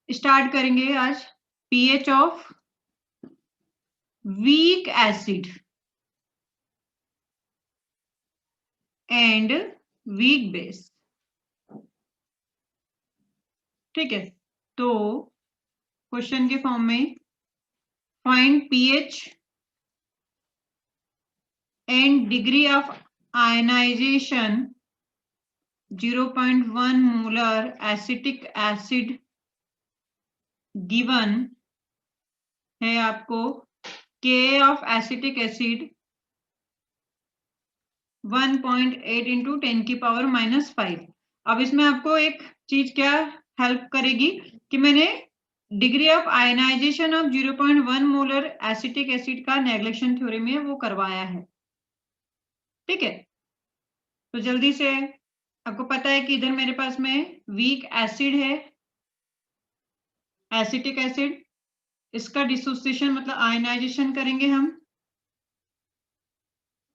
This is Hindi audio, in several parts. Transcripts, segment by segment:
स्टार्ट करेंगे आज pH of weak acid and weak base. ठीक है, तो क्वेश्चन के फॉर्म में find pH and degree of ionization 0.1 molar acetic acid given है आपको Ka of acetic acid 1.8 into 10 की पावर -5। अब इसमें आपको एक चीज क्या हेल्प करेगी कि मैंने degree of ionization of 0.1 molar acetic acid का नेग्लेक्शन थ्योरी में वो करवाया है। ठीक है, तो जल्दी से आपको पता है कि इधर मेरे पास में वीक एसिड है, एसिटिक एसिड, इसका डिसोसिएशन मतलब आयनाइजेशन करेंगे हम।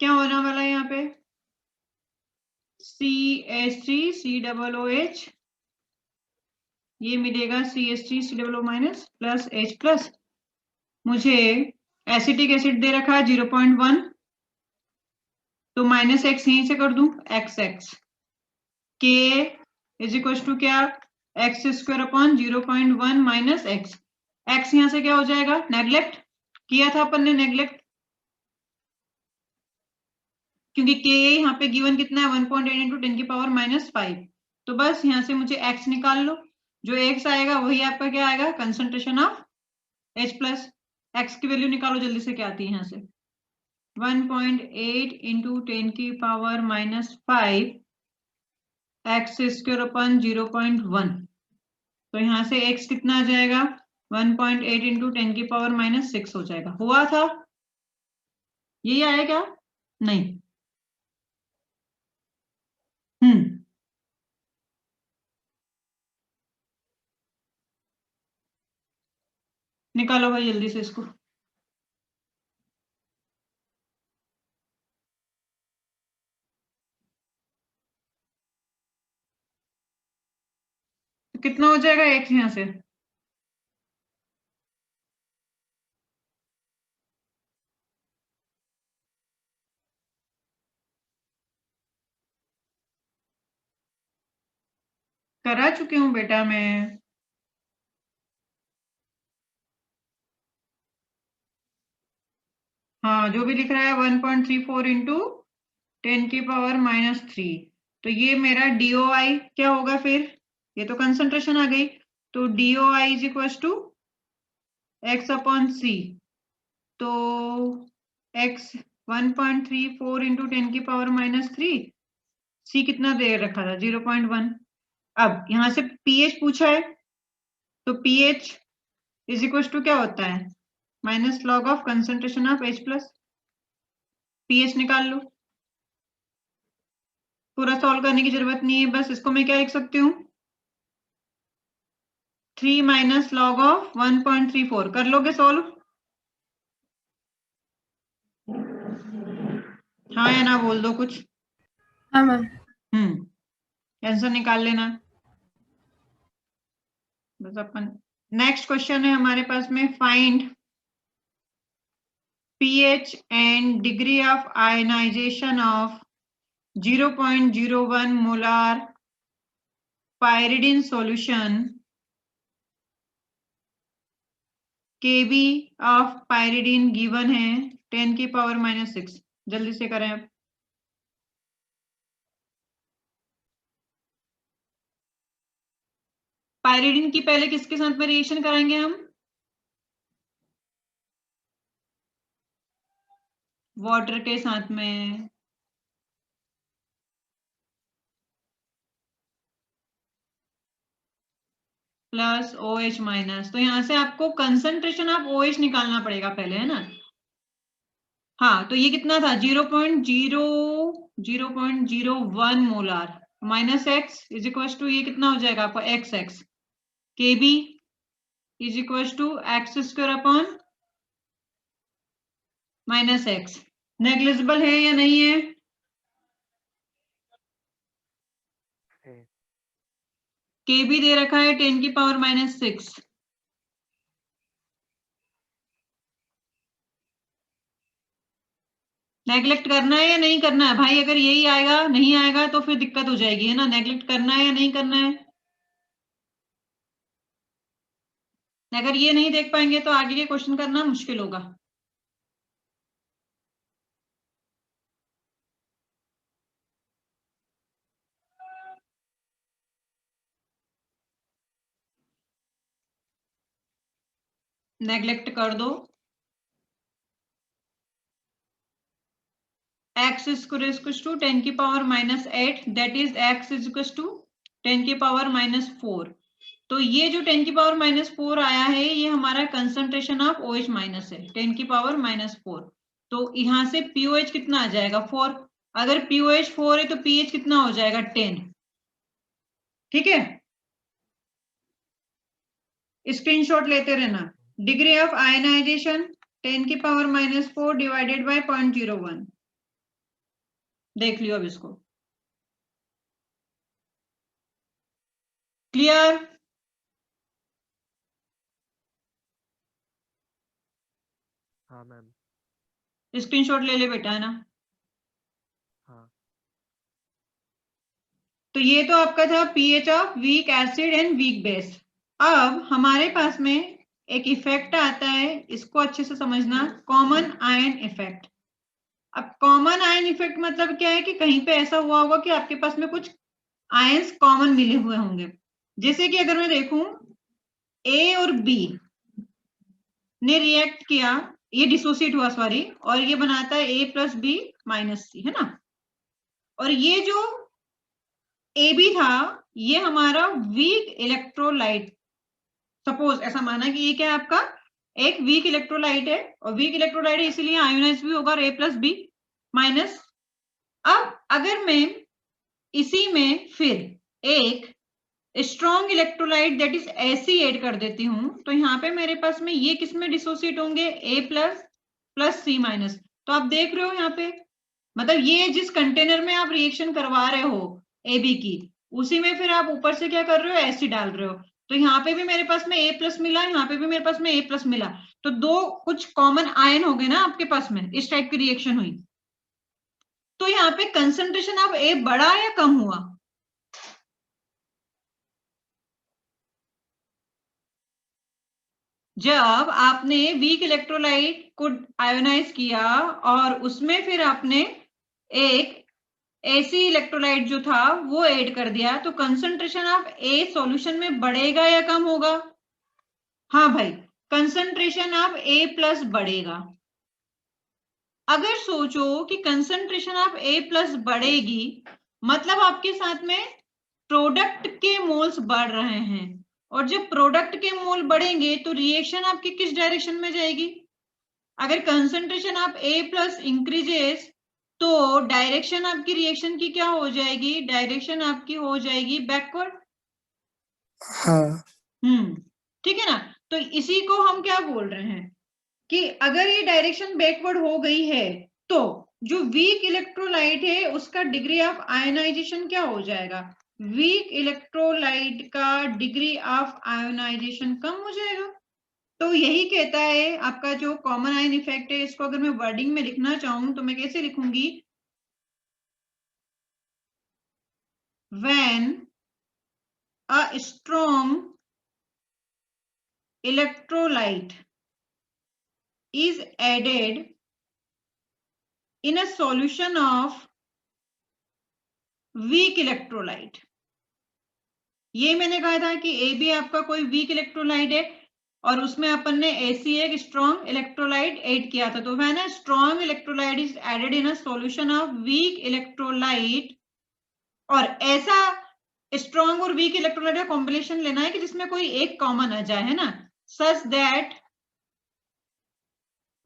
क्या होने वाला है यहाँ पे CH3 COOH, ये मिलेगा CH3 COO- plus H plus. मुझे एसिटिक एसिड दे रखा है 0.1, तो -x यहीं से कर दूं, XX K is equal to क्या, x² upon 0.1 minus x। x यहां से क्या हो जाएगा, नेग्लेक्ट किया था अपन ने, नेग्लेक्ट, क्योंकि K यहाँ पे गिवन कितना है 1.8 इंटू 10 की पावर -5। तो बस यहाँ से मुझे x निकाल लो, जो x आएगा वही आपका क्या आएगा, concentration of H plus. x की वैल्यू निकालो जल्दी से, क्या आती है यहाँ से 1.8 इंटू 10 की पावर -5 x² अपन 0.1। तो यहाँ से x कितना आ जाएगा 1.8 इंटू 10 की पावर -6 हो जाएगा। हुआ था, यही आया क्या, नहीं, निकालो भाई जल्दी से इसको। तो कितना हो जाएगा x यहाँ से, करा चुकी हूँ बेटा मैं। हाँ, जो भी लिख रहा है 1.34 इंटू 10 की पावर -3, तो ये मेरा DOI क्या होगा फिर, ये तो कंसंट्रेशन आ गई, तो DOI is equal to x upon C. तो x 1.34 इंटू 10 की पावर -3, सी कितना दे रखा था 0.1। अब यहां से pH पूछा है, तो pH इज इक्वल टू क्या होता है, minus log of concentration of H plus. pH निकाल लो, पूरा सॉल्व करने की जरूरत नहीं है, बस इसको मैं क्या लिख सकती हूँ 3 माइनस लॉग ऑफ 1.34। कर लोगे सॉल्व, हाँ या ना बोल दो कुछ। हाँ मैम। आंसर निकाल लेना बस अपन। नेक्स्ट क्वेश्चन है हमारे पास में, find pH and degree of ionization of 0.01 molar pyridine solution, Kb of pyridine given है 10 की पावर -6। जल्दी से करें अब, पायरिडीन की पहले किसके साथ में रिएक्शन कराएंगे हम, वाटर के साथ में। प्लस OH माइनस, तो यहां से आपको कंसंट्रेशन ऑफ OH निकालना पड़ेगा पहले, है ना। हाँ, तो ये कितना था 0.01 molar, -x is equal to ये कितना हो जाएगा आपका XX। Kb is equal to x² upon -x। Negligible है या नहीं है, Kb दे रखा है 10 की पावर -6, नेग्लेक्ट करना है या नहीं करना है भाई? अगर यही आएगा नहीं आएगा तो फिर दिक्कत हो जाएगी, है ना। नेग्लेक्ट करना है या नहीं करना है? अगर ये नहीं देख पाएंगे तो आगे के क्वेश्चन करना मुश्किल होगा। नेग्लेक्ट कर दो। x is equals to 10 की power minus 8, that is x is equals to 10 की पावर माइनस 4। तो ये जो 10 की पावर माइनस 4 आया है ये हमारा कंसंट्रेशन ऑफ OH माइनस है, 10 की पावर माइनस 4। तो यहाँ से POH कितना आ जाएगा 4। अगर POH 4 है तो pH कितना हो जाएगा 10। ठीक है, स्क्रीनशॉट लेते रहना। डिग्री ऑफ आयनाइजेशन 10 की पावर माइनस 4 डिवाइडेड बाय 0.01। देख लियो अब इसको। क्लियर? हाँ मैम। स्क्रीनशॉट ले ले बेटा, है ना। हाँ। तो ये तो आपका था pH of weak acid and weak base. अब हमारे पास में एक इफेक्ट आता है, इसको अच्छे से समझना, कॉमन आयन इफेक्ट। अब कॉमन आयन इफेक्ट मतलब क्या है कि कहीं पे ऐसा हुआ होगा कि आपके पास में कुछ आयंस कॉमन मिले हुए होंगे। जैसे कि अगर मैं देखूं ए और बी ने रिएक्ट किया, ये डिसोसिएट हुआ सॉरी, और ये बनाता है ए प्लस बी माइनस सी, है ना। और ये जो ए बी था ये हमारा वीक इलेक्ट्रोलाइट, सपोज ऐसा माना कि ये क्या है आपका एक वीक इलेक्ट्रोलाइट है, और वीक इलेक्ट्रोलाइट है इसीलिए आयोनाइज भी होगा ए प्लस बी माइनस। अब अगर मैं इसी में फिर एक स्ट्रॉन्ग इलेक्ट्रोलाइट दैट इज ऐसी ऐड कर देती हूं, तो यहाँ पे मेरे पास में ये किसमें डिसोसिएट होंगे, ए प्लस प्लस सी माइनस। तो आप देख रहे हो यहाँ पे, मतलब ये जिस कंटेनर में आप रिएक्शन करवा रहे हो ए बी की, उसी में फिर आप ऊपर से क्या कर रहे हो, एसिड डाल रहे हो। तो यहाँ पे भी मेरे पास में ए प्लस मिला, यहाँ पे भी मेरे पास में ए प्लस मिला। तो दो कुछ कॉमन आयन हो गए ना आपके पास में, इस टाइप की रिएक्शन हुई। तो यहाँ पे कंसंट्रेशन ऑफ ए बढ़ा या कम हुआ? जब आपने वीक इलेक्ट्रोलाइट को आयोनाइज किया और उसमें फिर आपने एक एसी इलेक्ट्रोलाइट जो था वो ऐड कर दिया, तो कंसंट्रेशन ऑफ ए सॉल्यूशन में बढ़ेगा या कम होगा? हाँ भाई, कंसंट्रेशन ऑफ ए प्लस बढ़ेगा। अगर सोचो कि कंसंट्रेशन ऑफ ए प्लस बढ़ेगी, मतलब आपके साथ में प्रोडक्ट के मोल्स बढ़ रहे हैं, और जब प्रोडक्ट के मोल बढ़ेंगे तो रिएक्शन आपकी किस डायरेक्शन में जाएगी? अगर concentration of A plus increases तो डायरेक्शन आपकी रिएक्शन की क्या हो जाएगी, डायरेक्शन आपकी हो जाएगी बैकवर्ड। हाँ। ठीक है ना। तो इसी को हम क्या बोल रहे हैं कि अगर ये डायरेक्शन बैकवर्ड हो गई है तो जो वीक इलेक्ट्रोलाइट है उसका डिग्री ऑफ आयोनाइजेशन क्या हो जाएगा, वीक इलेक्ट्रोलाइट का डिग्री ऑफ आयोनाइजेशन कम हो जाएगा। तो यही कहता है आपका जो कॉमन आयन इफेक्ट है, इसको अगर मैं वर्डिंग में लिखना चाहूं तो मैं कैसे लिखूंगी, when a strong electrolyte is added in a solution of weak electrolyte। ये मैंने कहा था कि ए बी आपका कोई वीक इलेक्ट्रोलाइट है और उसमें अपन ने एसी एक स्ट्रॉन्ग इलेक्ट्रोलाइट ऐड किया था। तो when a strong electrolyte is added in a solution of weak electrolyte, और ऐसा स्ट्रॉन्ग और वीक इलेक्ट्रोलाइट का कॉम्बिनेशन लेना है कि जिसमें कोई एक कॉमन आ जाए, है ना, such that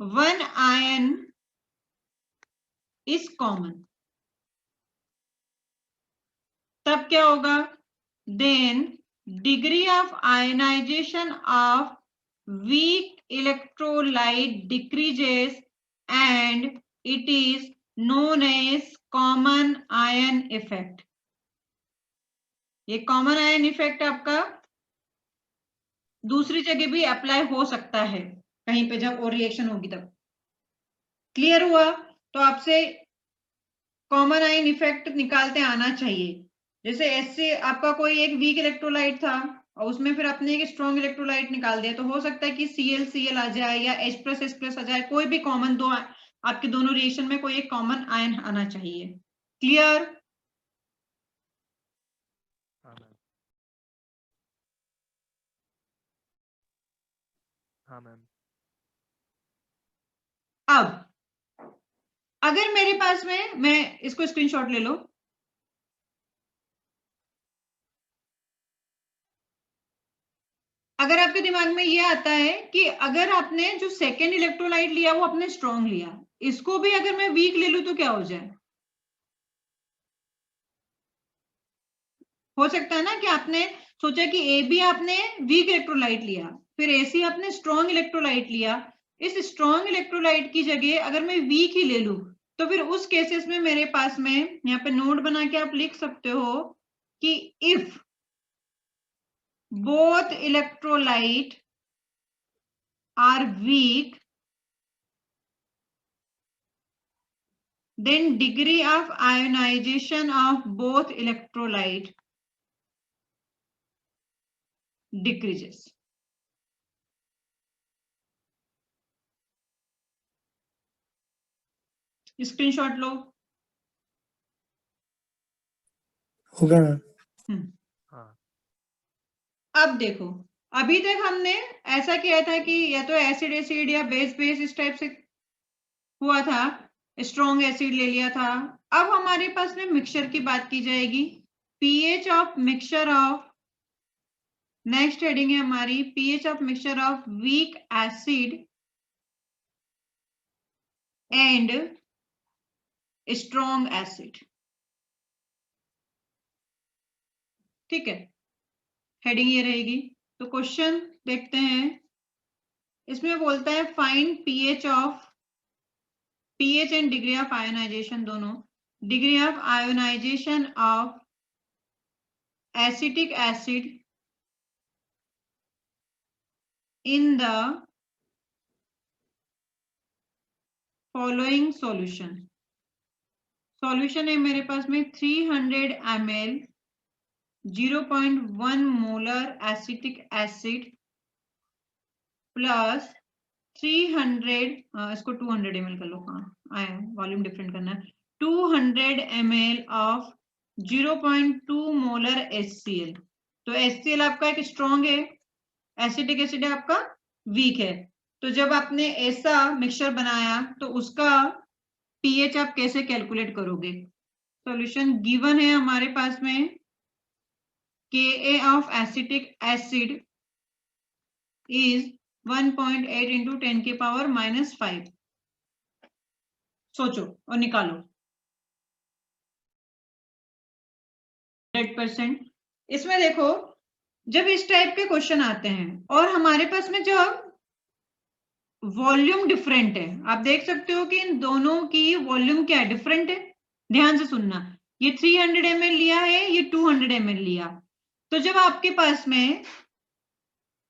one ion is common. तब क्या होगा, then degree of ionization of weak electrolyte decreases and it is known as common ion effect। ये कॉमन आयन इफेक्ट आपका दूसरी जगह भी अप्लाई हो सकता है कहीं पे जब और रिएक्शन होगी तब। क्लियर हुआ? तो आपसे कॉमन आयन इफेक्ट निकालते आना चाहिए। जैसे ऐसे आपका कोई एक वीक इलेक्ट्रोलाइट था और उसमें फिर आपने एक स्ट्रॉन्ग इलेक्ट्रोलाइट निकाल दिया, तो हो सकता है कि Cl आ जाए या H+S+ आ जाए, कोई भी कॉमन दो आपके दोनों रिएक्शन में कोई एक कॉमन आयन आना चाहिए। क्लियर? हाँ मैम। हाँ मैम। अब अगर मेरे पास में, मैं इसको स्क्रीनशॉट ले लो, अगर आपके दिमाग में ये आता है कि अगर आपने जो सेकेंड इलेक्ट्रोलाइट लिया वो आपने स्ट्रॉन्ग लिया, इसको भी अगर मैं वीक ले लूं तो क्या हो जाए? हो सकता है ना कि आपने सोचा कि ए बी आपने वीक इलेक्ट्रोलाइट लिया, फिर AC आपने स्ट्रॉन्ग इलेक्ट्रोलाइट लिया, इस स्ट्रॉन्ग इलेक्ट्रोलाइट की जगह अगर मैं वीक ही ले लूं, तो फिर उस केसेस में मेरे पास में यहाँ पे नोट बना के आप लिख सकते हो कि if both electrolyte are weak, then degree of ionization of both electrolyte decreases. Screenshot लो। हो गया मैम। हाँ। अब देखो, अभी तक हमने ऐसा किया था कि या तो एसिड एसिड या बेस बेस इस टाइप से हुआ था, स्ट्रॉन्ग एसिड ले लिया था। अब हमारे पास में मिक्सचर की बात की जाएगी। PH of mixture of, next heading है हमारी pH of mixture of weak acid and strong acid. ठीक है, हेडिंग ये रहेगी। तो क्वेश्चन देखते हैं, इसमें बोलता है find pH of, pH and degree of ionisation दोनों, degree of ionisation of acetic acid in the following solution. Solution है मेरे पास में 300 ml 0.1 molar acetic acid plus 300, इसको 200 ml कर लो, कहाँ आया, वॉल्यूम डिफरेंट करना है, 200 ml ऑफ 0.2 मोलर HCl। तो HCl आपका एक स्ट्रॉन्ग है, एसिटिक एसिड है आपका वीक है। तो जब आपने ऐसा मिक्सचर बनाया तो उसका पीएच आप कैसे कैलकुलेट करोगे? सॉल्यूशन गिवन है हमारे पास में, Ka of acetic acid is 1.8 into 10 की पावर -5। सोचो और निकालो। 100%। इसमें देखो, जब इस टाइप के क्वेश्चन आते हैं और हमारे पास में जब वॉल्यूम डिफरेंट है, आप देख सकते हो कि इन दोनों की वॉल्यूम क्या है, डिफरेंट है। ध्यान से सुनना, ये 300 ml लिया है, ये 200 ml लिया। तो जब आपके पास में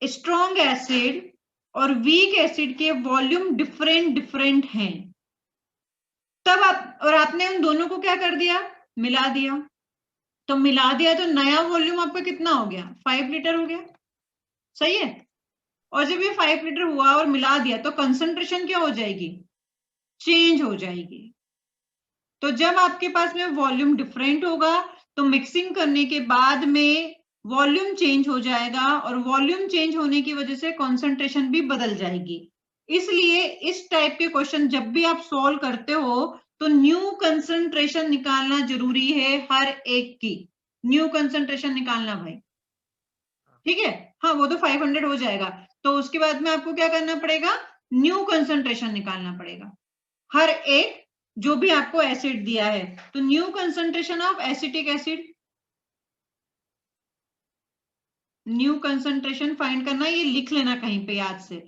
स्ट्रॉन्ग एसिड और वीक एसिड के वॉल्यूम डिफरेंट हैं, तब आप, और आपने उन दोनों को क्या कर दिया, मिला दिया। तो मिला दिया तो नया वॉल्यूम आपका कितना हो गया, 5 लीटर हो गया। सही है। और जब ये 5 लीटर हुआ और मिला दिया तो कंसंट्रेशन क्या हो जाएगी, चेंज हो जाएगी। तो जब आपके पास में वॉल्यूम डिफरेंट होगा तो मिक्सिंग करने के बाद में वॉल्यूम चेंज हो जाएगा, और वॉल्यूम चेंज होने की वजह से कॉन्सेंट्रेशन भी बदल जाएगी। इसलिए इस टाइप के क्वेश्चन जब भी आप सॉल्व करते हो तो न्यू कंसंट्रेशन निकालना जरूरी है, हर एक की न्यू कंसंट्रेशन निकालना भाई। ठीक है, हाँ वो तो 500 हो जाएगा, तो उसके बाद में आपको क्या करना पड़ेगा, न्यू कंसंट्रेशन निकालना पड़ेगा हर एक जो भी आपको एसिड दिया है। तो new concentration of acetic acid, new concentration find करना, ये लिख लेना कहीं पे याद से।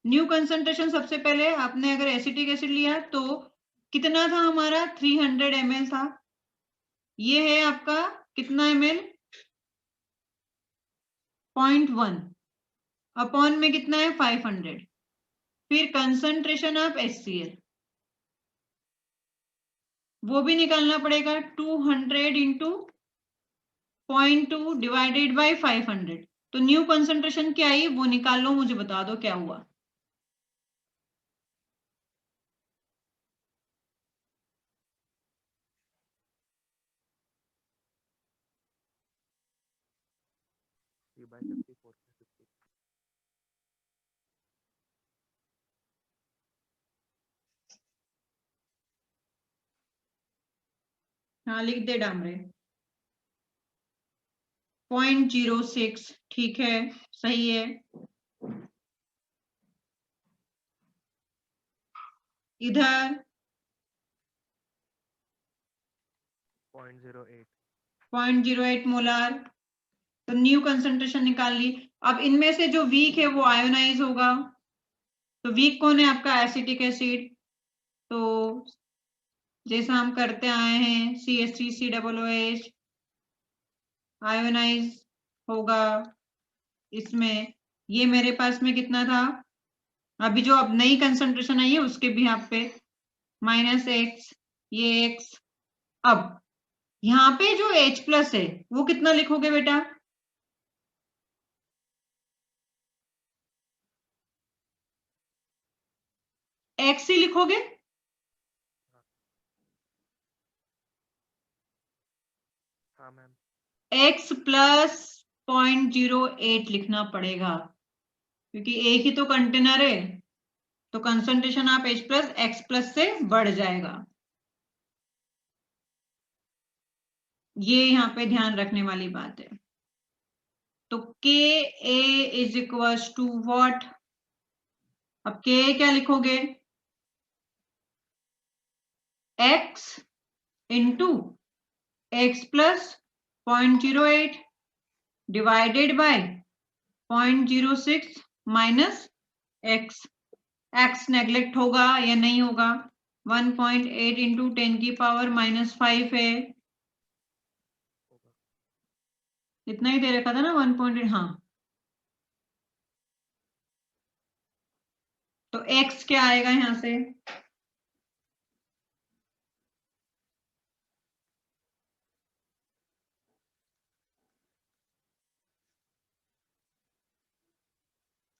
न्यू कंसंट्रेशन सबसे पहले आपने अगर एसिटिक एसिड लिया तो कितना था हमारा, 300 ml था। ये है आपका कितना ml, 0.1 अपॉन में कितना है 500। फिर कंसंट्रेशन ऑफ HCl, वो भी निकालना पड़ेगा। 200 इंटू 0.2 डिवाइडेड बाई 500। तो न्यू कंसंट्रेशन क्या आई वो निकाल लो, मुझे बता दो क्या हुआ। P by 54 50. हाँ लिख दे डामरे। 0.06 ठीक है, सही है। इधर 0.08. 0.08 मोलार। तो न्यू कंसंट्रेशन निकाल ली। अब इनमें से जो वीक है वो आयोनाइज होगा। तो वीक कौन है आपका? Acetic acid. तो जैसा हम करते आए हैं CH3COOH आयोनाइज होगा इसमें। ये मेरे पास में कितना था? अभी जो अब नई कंसंट्रेशन आई है उसके भी यहाँ पे -X, ये X। अब यहाँ पे जो H+ है वो कितना लिखोगे बेटा? X ही लिखोगे? हाँ मैम। X प्लस 0.08 लिखना पड़ेगा, क्योंकि एक ही तो कंटेनर है। तो कंसंट्रेशन आप H+X+ से बढ़ जाएगा। ये यहाँ पे ध्यान रखने वाली बात है। तो Ka is equal to what? अब Ka क्या लिखोगे? X into X plus 0.08 divided by 0.06 minus X। X neglect होगा या नहीं होगा? 1.8 इंटू 10⁻⁻5 है। होगा। इतना ही दे रखा था ना 1.8। हाँ, तो X क्या आएगा यहां से?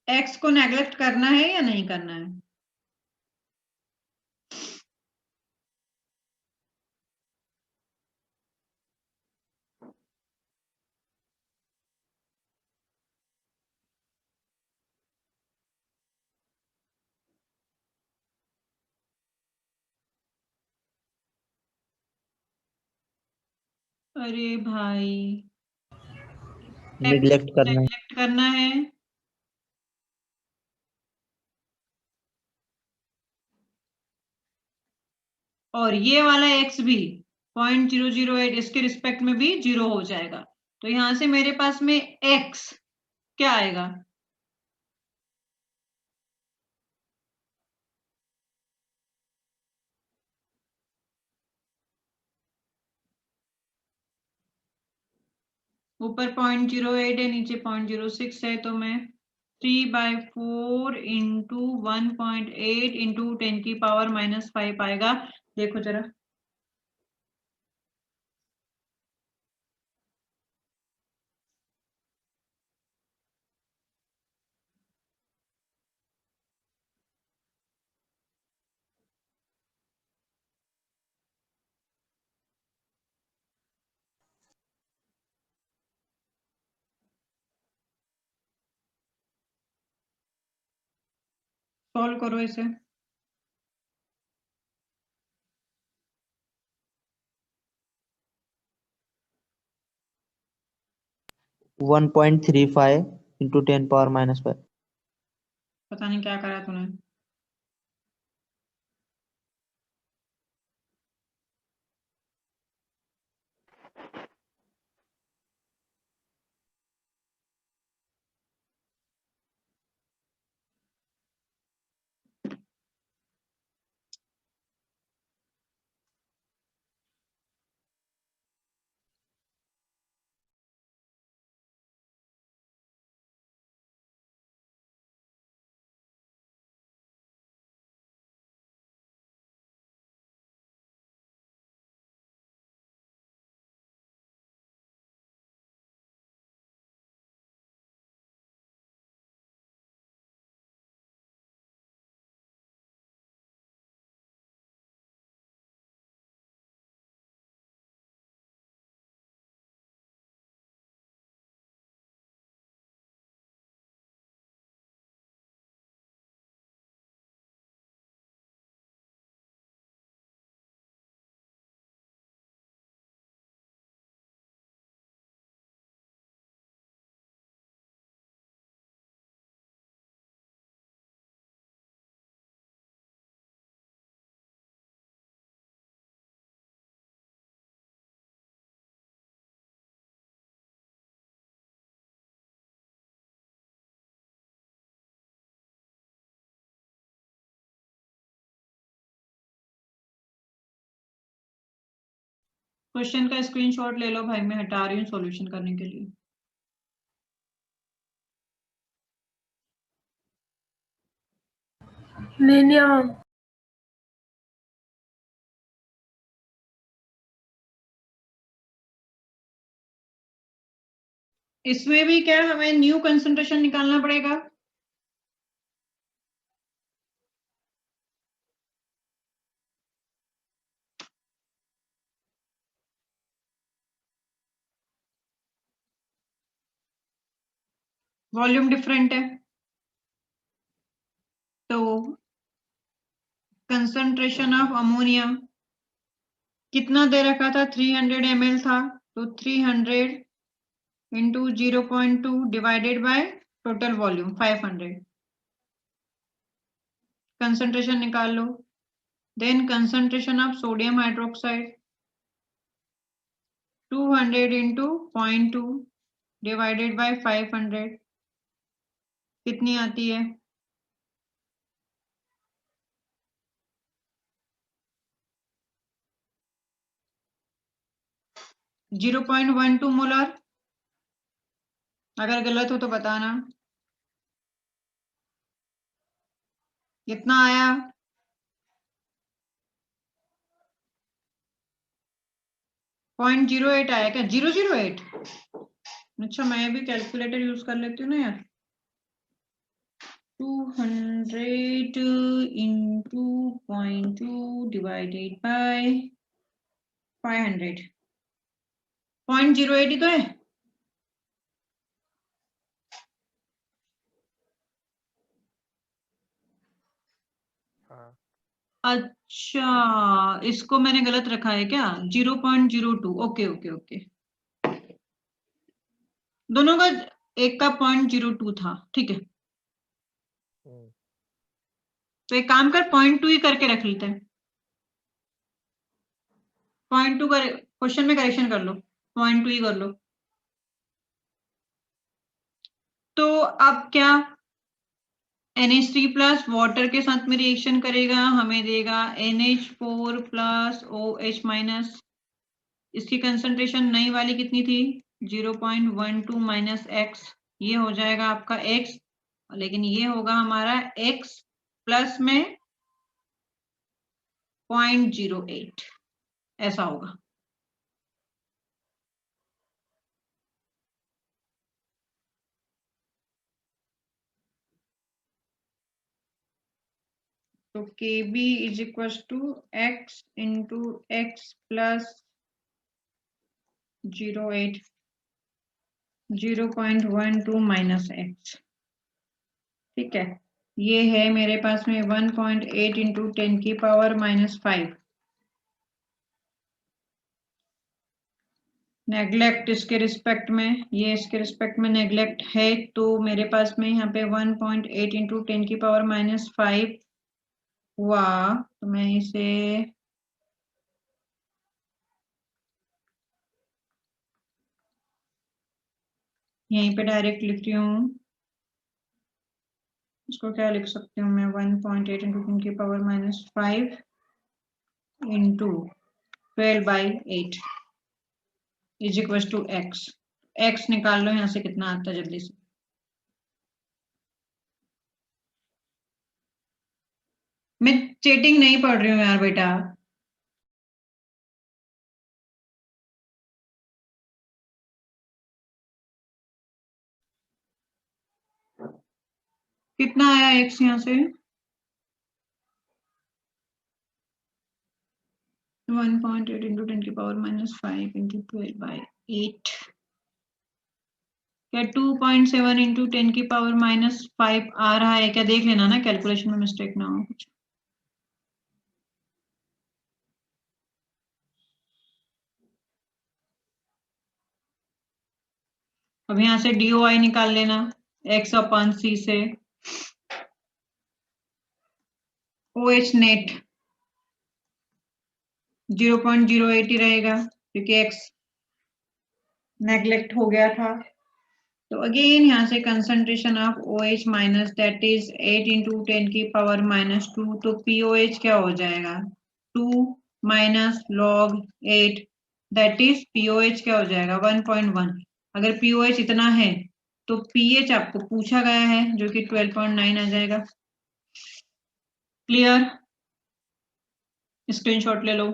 X को नेग्लेक्ट करना है या नहीं करना है? अरे भाई, X निग्लेक्ट को करना है। नेग्लेक्ट करना है। और ये वाला X भी 0.008 इसके रिस्पेक्ट में भी 0 हो जाएगा। तो यहां से मेरे पास में X क्या आएगा? ऊपर 0.08 है, नीचे 0.06 है। तो मैं 3/4 इंटू 1.8 इंटू 10⁻⁻5 आएगा। देखो जरा। सॉल्व करो इसे। 1.35 इंटू 10⁻⁻5। पता नहीं क्या करा तूने। क्वेश्चन का स्क्रीनशॉट ले लो भाई, मैं हटा रही हूँ सॉल्यूशन करने के लिए। ले लिया मैम। इसमें भी क्या हमें न्यू कंसंट्रेशन निकालना पड़ेगा? वॉल्यूम डिफरेंट है, तो कंसंट्रेशन ऑफ अमोनिया कितना दे रखा था? 300 ml था, तो 300 into 0.2 divided by total volume 500। Concentration निकाल लो। Then concentration of sodium hydroxide 200 into 0.2 divided by 500 कितनी आती है? जीरो 0.12 मोलर। अगर गलत हो तो बताना। कितना आया? 0.08 आया क्या? 008? अच्छा, मैं भी कैलकुलेटर यूज कर लेती हूँ ना यार। 200 इंटू 0.2 डिवाइडेड बाय 500 0.08 ही तो है। हाँ अच्छा, इसको मैंने गलत रखा है क्या? 0.02। ओके ओके ओके, दोनों का एक का 0.02 था, ठीक है। तो एक काम कर, 0.2 ही करके रख लेते हैं। 0.2 कर, क्वेश्चन में करेक्शन कर लो, 0.2 ही कर लो। तो अब क्या, NH3 प्लस वाटर के साथ में रिएक्शन करेगा, हमें देगा NH4 प्लस OH माइनस। इसकी कंसंट्रेशन नई वाली कितनी थी? 0.12 माइनस एक्स, ये हो जाएगा आपका x, लेकिन ये होगा हमारा x प्लस में 0.08, ऐसा होगा। तो KB is equal to x into x plus 0.8 0.12 minus x, ठीक है। ये है मेरे पास में 1.8 इंटू 10 की पावर माइनस 5। नेग्लेक्ट इसके रिस्पेक्ट में, ये इसके रिस्पेक्ट में नेग्लेक्ट है, तो मेरे पास में यहाँ पे 1.8 इंटू 10 की पावर माइनस 5 हुआ। तो मैं इसे यहीं पे डायरेक्ट लिख रही हूँ। इसको क्या लिख सकती हूँ मैं? 1.8 इंटू 10 की power minus 5 into 12/8 is equal to x. X निकाल लो यहाँ से, कितना आता है जल्दी से। मैं चीटिंग नहीं पढ़ रही हूँ यार बेटा। कितना आया एक्स यहाँ से? 1.8 इंटू 10 की पावर माइनस 5 इंटू 12/8, क्या 2.7 इंटू 10 की पावर माइनस 5 आ रहा है क्या? देख लेना ना, कैलकुलेशन में मिस्टेक ना हो कुछ। अब यहाँ से DOI निकाल लेना, x अपॉन c से OH नेट 0.08 ही रहेगा, क्योंकि x नेग्लेक्ट हो गया था। तो अगेन यहाँ से concentration of OH minus, that is 8 into 10 की पावर माइनस 2, तो POH क्या हो जाएगा? 2 minus log 8 that is pOH क्या हो जाएगा 1.1। अगर पीओएच इतना है तो पीएच आपको पूछा गया है जो कि 12.9 आ जाएगा। क्लियर? स्क्रीनशॉट ले लो।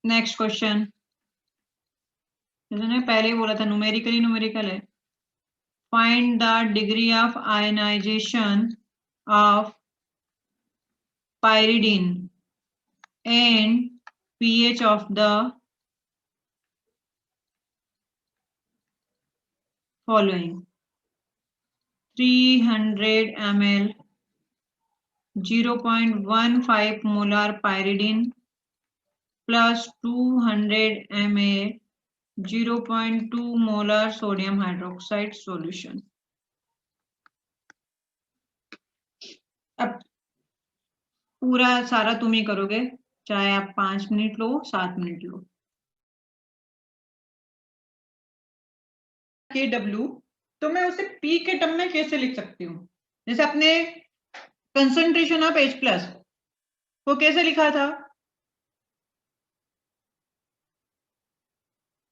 नेक्स्ट क्वेश्चन, जैसे पहले ही बोला था न्यूमेरिकली न्यूमेरिकल है। Find the degree of ionization of pyridine and pH of the following: 300 ml 0.15 molar pyridine plus 200 ml 0.2 molar sodium hydroxide solution। अब पूरा सारा तुम ही करोगे, चाहे आप 5 minute low 7 minute low. KW तो मैं उसे P के टर्म में कैसे लिख सकती हूँ? जैसे अपने कंसंट्रेशन ऑफ H प्लस वो कैसे लिखा था?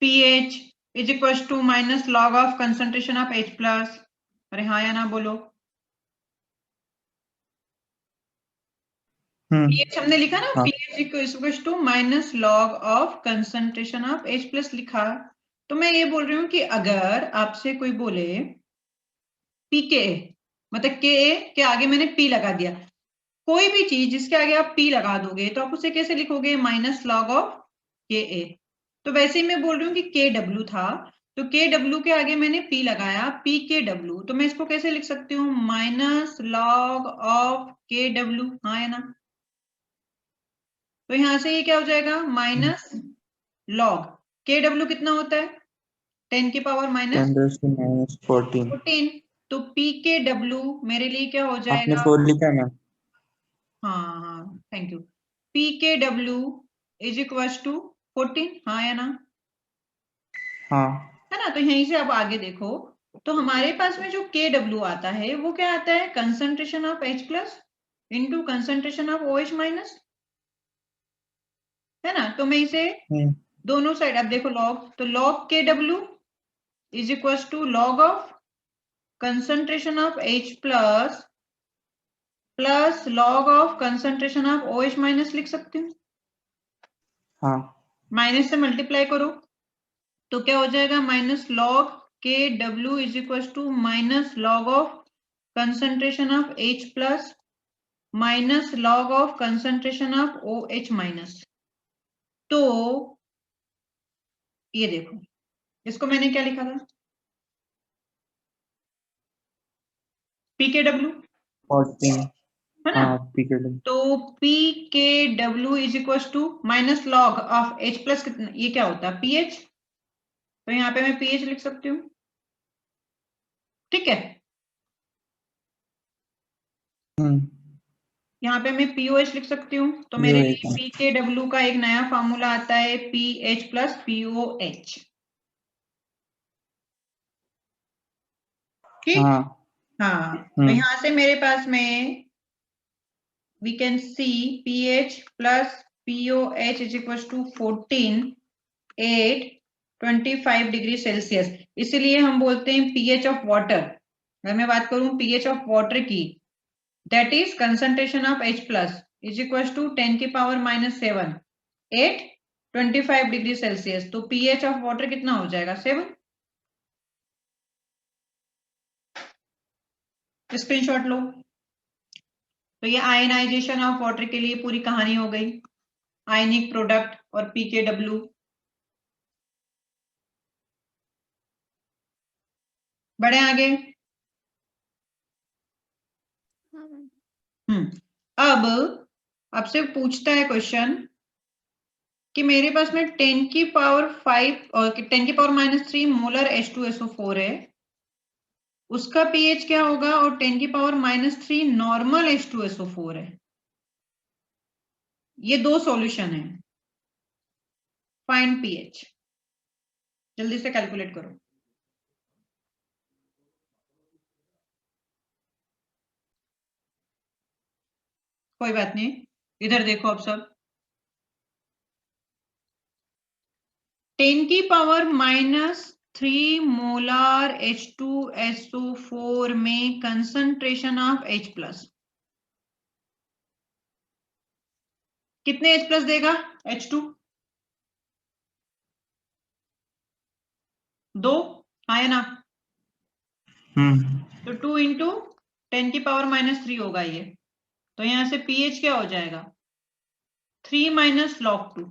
pH is equal to minus log of concentration of H plus. अरे हाँ या ना बोलो। pH हमने लिखा ना, हाँ। pH equal to minus log of concentration of H plus लिखा। तो मैं ये बोल रही हूँ कि अगर आपसे कोई बोले pKa मतलब Ka के आगे मैंने P लगा दिया, कोई भी चीज जिसके आगे आप P लगा दोगे तो आप उसे कैसे लिखोगे? Minus log of Ka। तो वैसे ही मैं बोल रही हूँ कि KW था तो KW के आगे मैंने P लगाया, PKW, तो मैं इसको कैसे लिख सकती हूँ? Minus log of KW। हाँ या ना? तो यहां से ये क्या हो जाएगा? माइनस लॉग KW कितना होता है? 10 की पावर माइनस 14। तो PKW मेरे लिए क्या हो आपने जाएगा? 4 लिखा ना? हाँ हाँ thank you. PKW is equal to 14। हाँ या ना? हाँ। है ना? तो यहीं से अब आगे देखो तो हमारे पास में जो KW आता है वो क्या आता है? Concentration of H plus into concentration of OH minus, है ना? तो मैं इसे दोनों साइड अब देखो लॉग, तो log KW is equal to log of concentration of H plus plus log of concentration of OH minus लिख सकती हूँ। हाँ। माइनस से मल्टीप्लाई करो तो क्या हो जाएगा? Minus log KW is equal to minus log of concentration of H plus minus log of concentration of OH minus. तो ये देखो, इसको मैंने क्या लिखा था? PKW, 14। है ना? हाँ, PKW। तो PKW is equal to minus log of H plus कितना, ये क्या होता है? pH। तो यहाँ पे मैं pH लिख सकती हूँ, ठीक है? यहाँ पे मैं POH लिख सकती हूँ, तो मेरे लिए PKW का एक नया फार्मूला आता है PH प्लस POH। ठीक? हाँ तो यहाँ से मेरे पास में we can see pH plus POH is equals to 14 at 25 degree Celsius. इसीलिए हम बोलते हैं pH ऑफ वाटर। अगर मैं बात करूं pH ऑफ वाटर की, that is concentration of H plus is equal to 10 की power minus 7 at 25 degree Celsius. तो pH ऑफ वाटर कितना हो जाएगा? 7। स्क्रीनशॉट लो। तो ये आयनाइजेशन ऑफ वाटर के लिए पूरी कहानी हो गई, आयनिक प्रोडक्ट और PKW। बढ़े आगे। अब आपसे पूछता है क्वेश्चन कि मेरे पास में 10 की पावर 5 और 10 की पावर माइनस 3 मोलर H2SO4 है, उसका pH क्या होगा? और 10 की पावर माइनस 3 नॉर्मल H2SO4 है। ये दो सॉल्यूशन है। फाइंड pH, जल्दी से कैलकुलेट करो। कोई बात नहीं, इधर देखो अब सब। 10 की पावर -3 मोलार H2SO4 में कंसंट्रेशन ऑफ H+, कितने H+ देगा? H2 2, आया ना? तो 2 इंटू 10 की पावर -3 होगा ये। तो यहां से pH क्या हो जाएगा? 3 - log 2।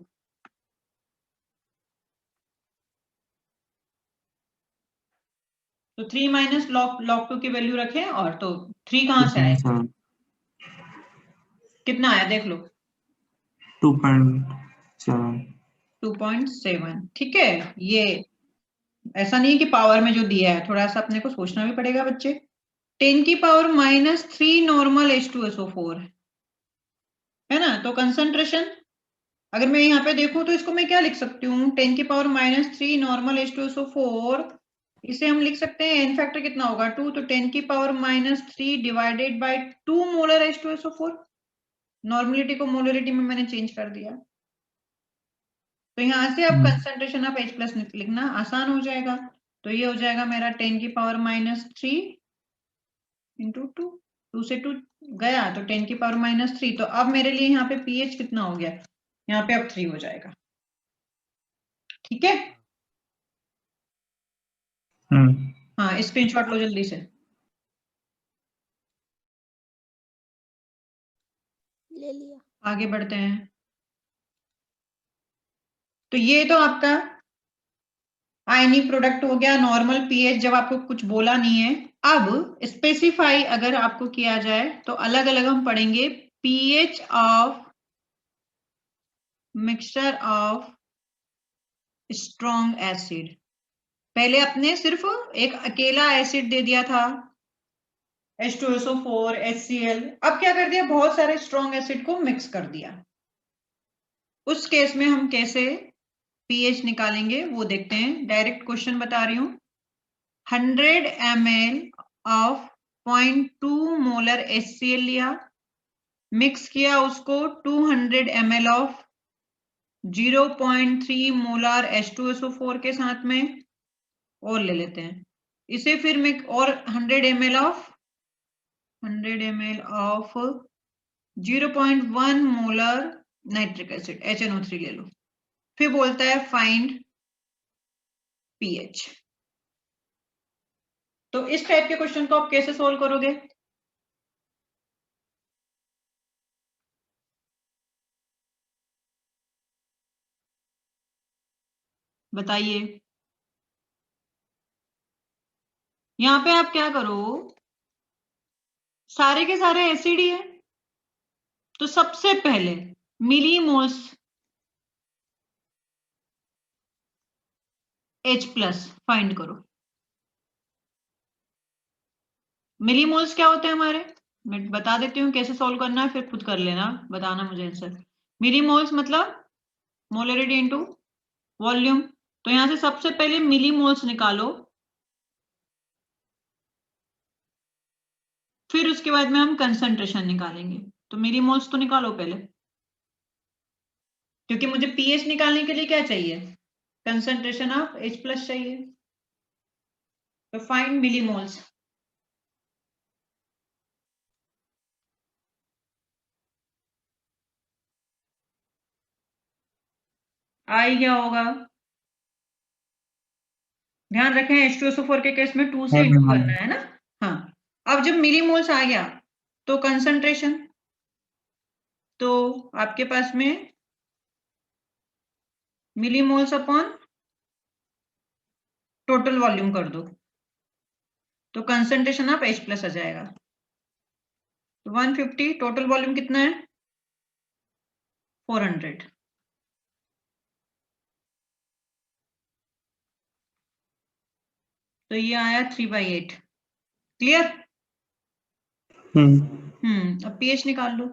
तो 3 - log 2 की वैल्यू रखें, और तो 3 कहां से आया? कितना आया देख लो, 2.7। 2.7। ठीक है, ये ऐसा नहीं है कि पावर में जो दिया है, थोड़ा सा अपने को सोचना भी पड़ेगा बच्चे। 10 की पावर -3 नॉर्मल H2SO4 है ना। तो कंसंट्रेशन अगर मैं यहाँ पे देखूं तो इसको मैं क्या लिख सकती हूँ? 10 की पावर -3 नॉर्मल H2SO4, इसे हम लिख सकते हैं n फैक्टर कितना होगा? 2। तो 10 की power -3 divided by 2 molar H2SO4। Normality को मोलरिटी में मैंने चेंज कर दिया। तो यहाँ से अब कंसंट्रेशन ऑफ H+ लिखना आसान हो जाएगा। तो ये हो जाएगा मेरा 10 की पावर -3 इंटू 2। 2 से 2 गया तो 10 की पावर -3। तो अब मेरे लिए यहाँ पे pH कितना हो गया? यहाँ पे अब 3 हो जाएगा। ठीक है, हाँ, स्क्रीनशॉट लो जल्दी से। ले लिया। आगे बढ़ते हैं। तो ये तो आपका आयनी प्रोडक्ट हो गया, नॉर्मल पीएच जब आपको कुछ बोला नहीं है। अब स्पेसिफाई अगर आपको किया जाए तो अलग अलग हम पढ़ेंगे। PH of mixture of strong acid. पहले अपने सिर्फ एक अकेला एसिड दे दिया था H2SO4 HCl। अब क्या कर दिया? बहुत सारे स्ट्रॉन्ग एसिड को मिक्स कर दिया। उस केस में हम कैसे पीएच निकालेंगे वो देखते हैं। डायरेक्ट क्वेश्चन बता रही हूं। 100 ml ऑफ 0.2 मोलर HCl लिया, मिक्स किया उसको 200 ml ऑफ 0.3 मोलर H2SO4 के साथ में, और ले लेते हैं इसे फिर मिक्स, और 100 ml of 0.1 molar nitric acid HNO3 ले लो। फिर बोलता है फाइंड पीएच। तो इस टाइप के क्वेश्चन को आप कैसे सोल्व करोगे? बताइए। यहां पे आप क्या करो, सारे के सारे एसिड ही है, तो सबसे पहले मिलीमोल्स H+ फाइंड करो। मिलीमोल्स क्या होते हैं हमारे? मैं बता देती हूँ कैसे सॉल्व करना है, फिर खुद कर लेना, बताना मुझे आंसर। मिलीमोल्स मतलब मोलरिटी इनटू वॉल्यूम। तो यहां से सबसे पहले मिलीमोल्स निकालो, फिर उसके बाद में हम कंसंट्रेशन निकालेंगे। तो मिलीमोल्स तो निकालो पहले, क्योंकि मुझे पीएच निकालने के लिए क्या चाहिए? कंसंट्रेशन ऑफ H+ चाहिए। तो फाइंड मिलीमोल्स। आई क्या होगा? ध्यान रखें H2SO4 के केस में 2 से इंटू करना है ना। हाँ, अब जब मिलीमोल्स आ गया तो कंसंट्रेशन, तो आपके पास में मिलीमोल्स अपॉन टोटल वॉल्यूम कर दो, तो कंसंट्रेशन ऑफ H+ आ जाएगा। तो 150, टोटल वॉल्यूम कितना है? 400। तो ये आया 3/8। क्लियर? अब पीएच निकाल लो।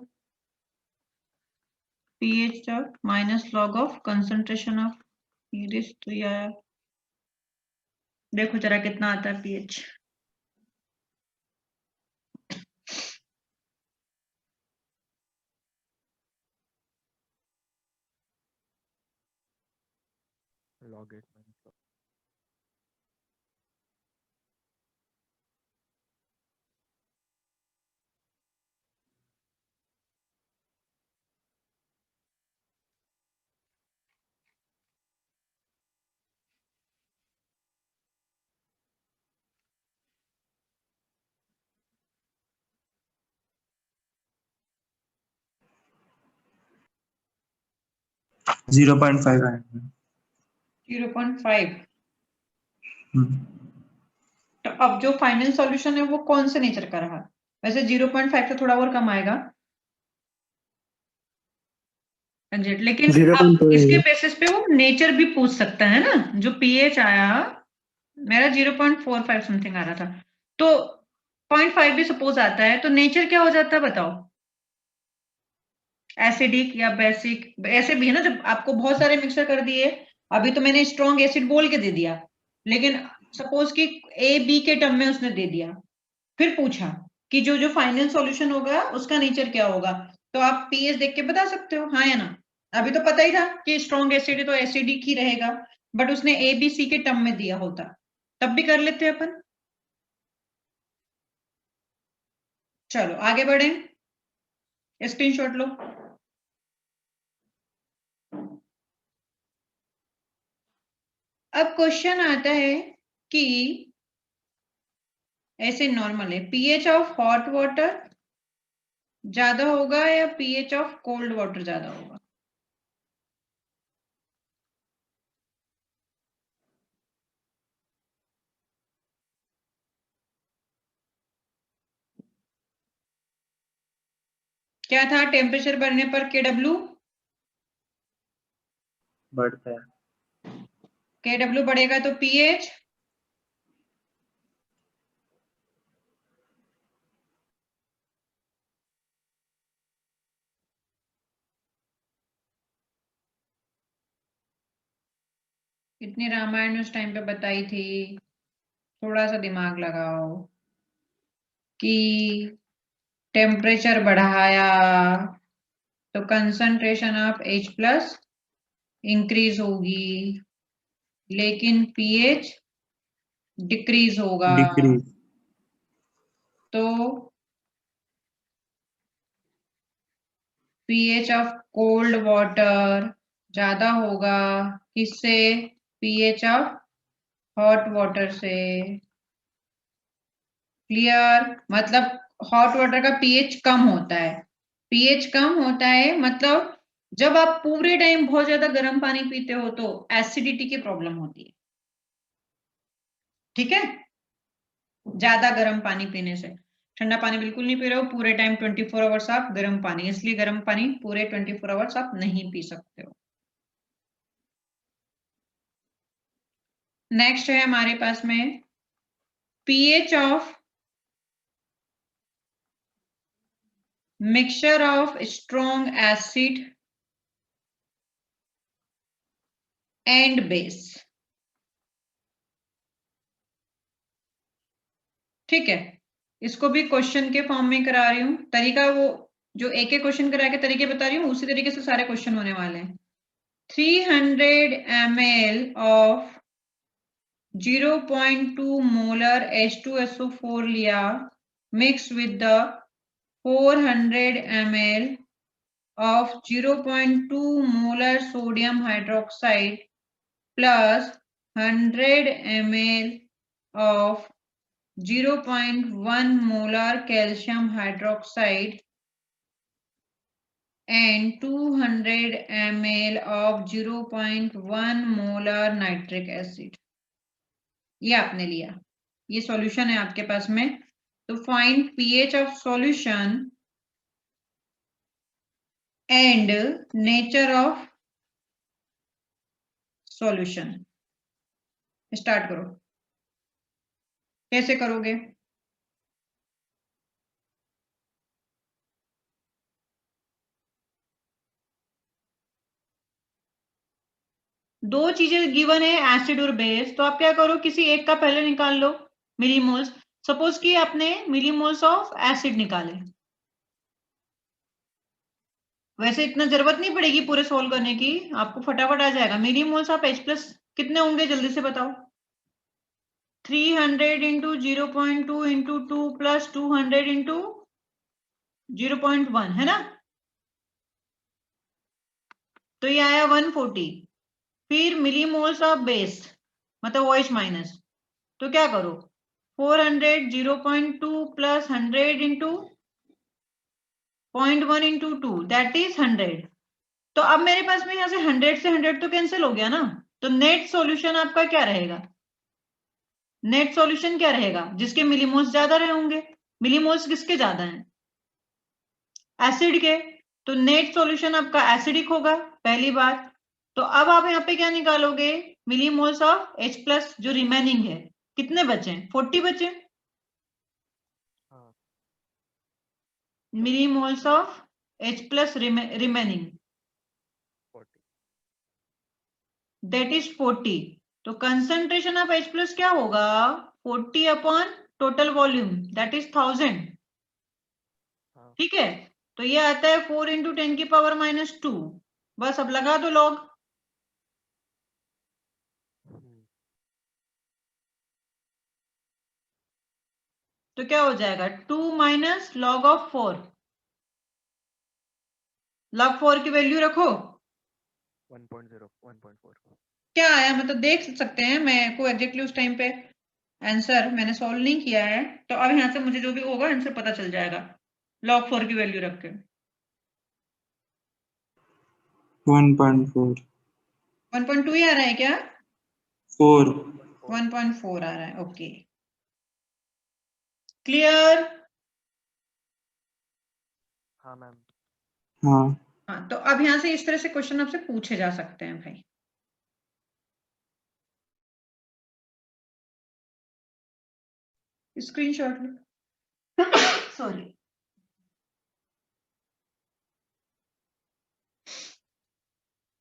PH minus log of concentration of this, तो ये आया, देखो जरा कितना आता है pH. log 8 minus log. Zero point five है 0.5। हम्म, तो अब जो फाइनल सॉल्यूशन है वो कौन से नेचर का रहा? वैसे 0.5 से थोड़ा और कम आएगा, लेकिन अब 0.2 इसके है। बेसिस पे वो नेचर भी पूछ सकता है ना। जो पीएच आया मेरा 0.45 समथिंग आ रहा था, तो 0.5 भी सपोज आता है तो नेचर क्या हो जाता है बताओ? एसिडिक या बेसिक, ऐसे भी है ना, जब आपको बहुत सारे मिक्सर कर दिए, अभी तो मैंने स्ट्रॉन्ग एसिड बोल के दे दिया, लेकिन सपोज कि ए बी के टर्म में उसने दे दिया, फिर पूछा कि जो जो फाइनल सॉल्यूशन होगा उसका नेचर क्या होगा, तो आप पीएच देख के बता सकते हो, हाँ या ना? अभी तो पता ही था कि स्ट्रॉन्ग एसिड है तो एसिडिक ही रहेगा, बट उसने ए बी सी के टर्म में दिया होता तब भी कर लेते अपन। चलो आगे बढ़े, स्क्रीनशॉट लो। अब क्वेश्चन आता है कि ऐसे नॉर्मल है, पीएच ऑफ हॉट वाटर ज्यादा होगा या पीएच ऑफ कोल्ड वाटर ज्यादा होगा? क्या था टेम्परेचर बढ़ने पर केडब्ल्यू? बढ़ता है केडब्ल्यू बढ़ेगा तो पीएच? इतनी रामायण उस टाइम पे बताई थी, थोड़ा सा दिमाग लगाओ कि टेम्परेचर बढ़ाया तो concentration of H plus increase होगी, लेकिन पीएच डिक्रीज होगा, डिक्रीज तो पीएच ऑफ कोल्ड वाटर ज्यादा होगा किससे? पीएच ऑफ हॉट वाटर से। क्लियर? मतलब हॉट वाटर का पीएच कम होता है, पीएच कम होता है मतलब जब आप पूरे टाइम बहुत ज्यादा गर्म पानी पीते हो तो एसिडिटी की प्रॉब्लम होती है, ठीक है? ज्यादा गर्म पानी पीने से, ठंडा पानी बिल्कुल नहीं पी रहे हो पूरे टाइम 24 आवर्स आप गर्म पानी, इसलिए गर्म पानी पूरे 24 आवर्स आप नहीं पी सकते हो। नेक्स्ट है हमारे पास में pH of mixture of strong acid and base. ठीक है, इसको भी क्वेश्चन के फॉर्म में करा रही हूं, तरीका वो जो एक एक क्वेश्चन करा के तरीके बता रही हूँ उसी तरीके से सारे क्वेश्चन होने वाले हैं। 300 ml of 0.2 molar H2SO4 लिया, mix with the 400 ml of 0.2 molar sodium hydroxide plus 100 ml of 0.1 molar calcium hydroxide and 200 ml of 0.1 molar nitric acid। ये आपने लिया, ये सॉल्यूशन है आपके पास में, तो find pH of solution and nature of solution. Start करो, कैसे करोगे? दो चीजें गिवन है एसिड और बेस, तो आप क्या करो किसी एक का पहले निकाल लो मिलीमोल्स। सपोज कि आपने मिलीमोल्स ऑफ एसिड निकाले, वैसे इतना जरूरत नहीं पड़ेगी पूरे सोल्व करने की, आपको फटाफट आ जाएगा। मिलीमोल्स ऑफ H प्लस कितने होंगे जल्दी से बताओ? 300 इंटू 0.2 इंटू 2 प्लस 200 इंटू 0.1 है ना, तो ये आया 140। फिर मिलीमोल्स ऑफ बेस मतलब OH माइनस, तो क्या करो 400 0.2 plus 100 into 0.1 into 2 that is 100। तो अब मेरे पास में यहाँ से 100 से 100 तो कैंसिल हो गया ना, तो नेट सॉल्यूशन आपका क्या रहेगा? नेट सॉल्यूशन क्या रहेगा? जिसके मिलीमोल्स ज्यादा रहे होंगे। मिलीमोल्स किसके ज्यादा हैं? एसिड के। तो नेट सॉल्यूशन आपका एसिडिक होगा पहली बात। तो अब आप यहाँ पे क्या निकालोगे? मिलीमोल्स ऑफ H प्लस जो रिमेनिंग है, कितने बचे? 40 बचे। हाँ millimoles of H plus remaining 40। That is 40। तो कंसंट्रेशन ऑफ H प्लस क्या होगा? 40 upon total volume that is 1000। हाँ ठीक है, तो ये आता है 4 इंटू 10 की पावर -2। बस अब लगा दो लॉग। तो क्या हो जाएगा 2 माइनस लॉग ऑफ 4। लॉग 4 की वैल्यू रखो। 1.0 1.4। क्या आया मतलब देख सकते हैं, मैं को एग्जैक्टली उस टाइम पे आंसर मैंने सॉल्व नहीं किया है, तो अब यहाँ से मुझे जो भी होगा आंसर पता चल जाएगा लॉग 4 की वैल्यू रख के। 1.4 1.2 ही आ रहा है क्या? 4 1.4 आ रहा है, ओके क्लियर। हाँ मैम। हाँ हाँ, तो अब यहाँ से इस तरह से क्वेश्चन आपसे पूछे जा सकते हैं भाई। स्क्रीनशॉट लो। सॉरी।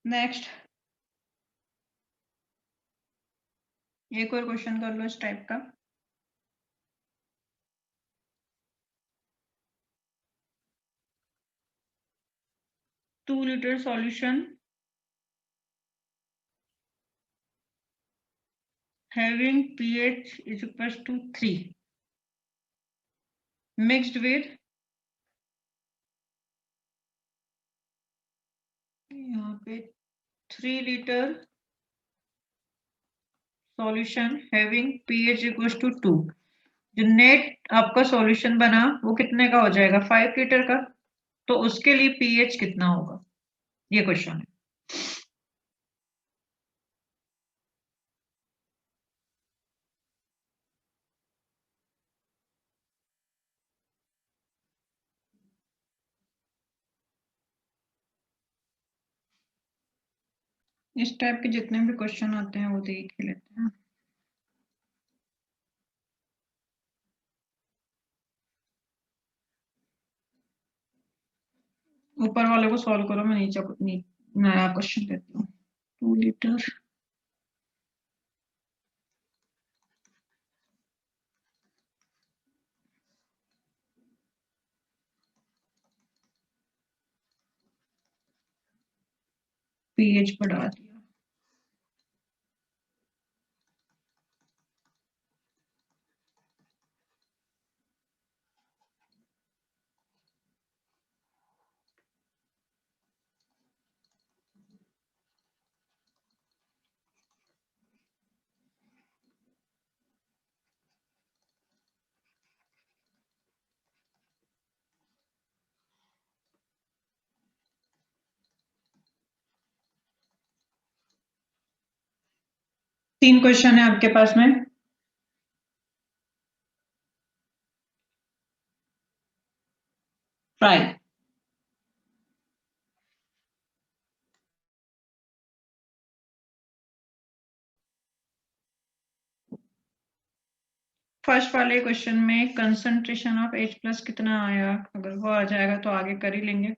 नेक्स्ट एक और क्वेश्चन कर लो इस टाइप का। Two litre solution having pH is equals to 3 mixed with यहाँ पे 3 litre solution having pH equals to 2। जो नेट आपका सॉल्यूशन बना वो कितने का हो जाएगा? 5 लीटर का। तो उसके लिए pH कितना होगा, ये क्वेश्चन है। इस टाइप के जितने भी क्वेश्चन आते हैं वो देख ही लेते हैं। ऊपर वाले को सॉल्व करो, मैं नीचे नया क्वेश्चन देती हूँ। 2 लीटर pH बढ़ा दिया। तीन क्वेश्चन है आपके पास में। ट्राई। फर्स्ट वाले क्वेश्चन में कंसंट्रेशन ऑफ H प्लस कितना आया, अगर वो आ जाएगा तो आगे कर ही लेंगे।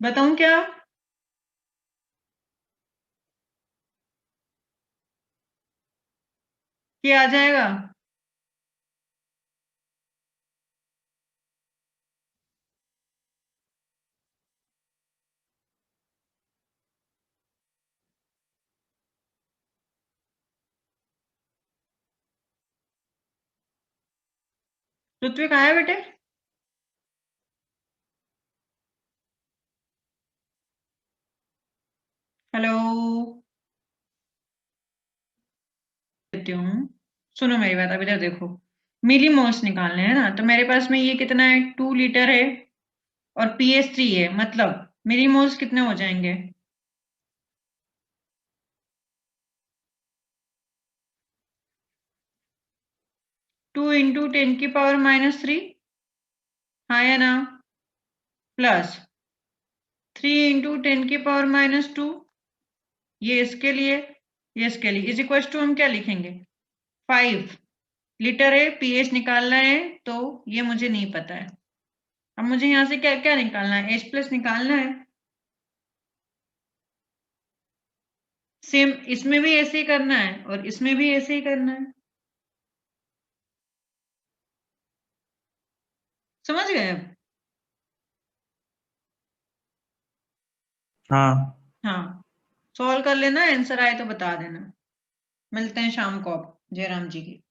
बताऊं क्या? ये आ जाएगा? पृथ्वी कहाँ है बेटे? हेलो, देती हूँ, सुनो मेरी बात। अब इधर देखो, मिलीमोल्स निकालने हैं ना, तो मेरे पास में ये कितना है, 2 लीटर है और पीएच 3 है, मतलब मिलीमोल्स कितने हो जाएंगे? 2 इंटू 10⁻³ हाँ या ना, प्लस 3 इंटू 10⁻², ये इसके लिए, ये इसके लिए, इज इक्वल टू हम क्या लिखेंगे, 5 लीटर है, पीएच निकालना है, तो ये मुझे नहीं पता है। अब मुझे यहाँ से क्या क्या निकालना है, H+ निकालना है। सेम इसमें भी ऐसे ही करना है और इसमें भी ऐसे ही करना है, समझ गए अब? हाँ हाँ, सॉल्व कर लेना, आंसर आए तो बता देना। मिलते हैं शाम को अब जयराम जी की।